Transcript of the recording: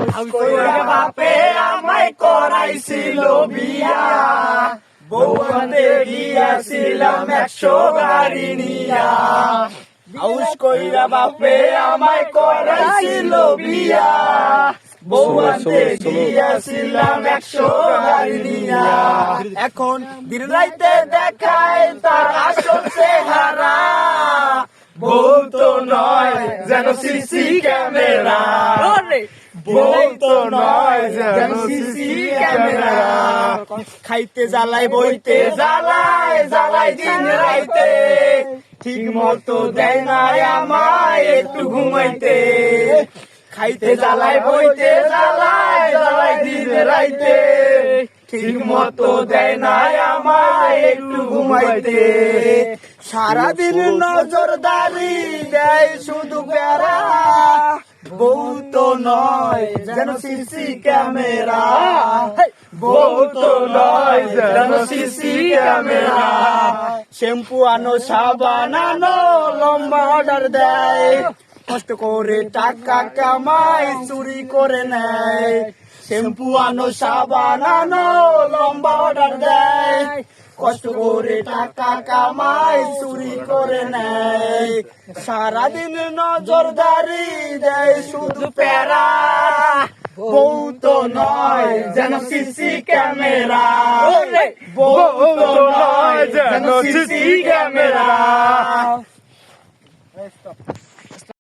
বাপে আমায় করাইছিল বিয়া, বউ আনতে গিয়াছিলাম 100 গাড়ি নিয়া। হাউস কইরা বাপে আমায় করাইছিল বিয়া, বউ আনতে গিয়াছিলাম 100 গাড়ি নিয়া। এখন দিন রাইতে দেখায় তার আসল চেহারা, বউ তো নয় যেন সিসি ক্যামেরা, বউ তো নয় যেন সিসি ক্যামেরা। খাইতে জ্বালাই বইতে জ্বালায় জ্বালাই দিন রাইতে, ঠিক মতো দেয় না আমায় একটু ঘুমাইতে। খাইতে জ্বালাই বইতে জ্বালায় জ্বালাই দিন রাইতে, ঠিক মতো দেয় না আমায় একটু ঘুমাইতে। সারাদিন নজরদারি দেয় শুধু প্যারা, বউ তো নয় যেন সিসি ক্যামেরা, বউ তো নয় যেন সিসি ক্যামেরা। শ্যাম্পু আনো সাবান আনো লম্বা অর্ডার দেয়, কষ্ট করে টাকা কামাই চুরি করে নেয়। শ্যাম্পু আনো সাবান আনো লম্বা অর্ডার দেয়, কষ্ট করে টাকা কামাই চুরি করে নেয়। সারাদিন নজরদারি দেয় শুধু প্যারা, বউ তো নয় যেন সিসি ক্যামেরা, বউ তো নয় যেন সিসি ক্যামেরা।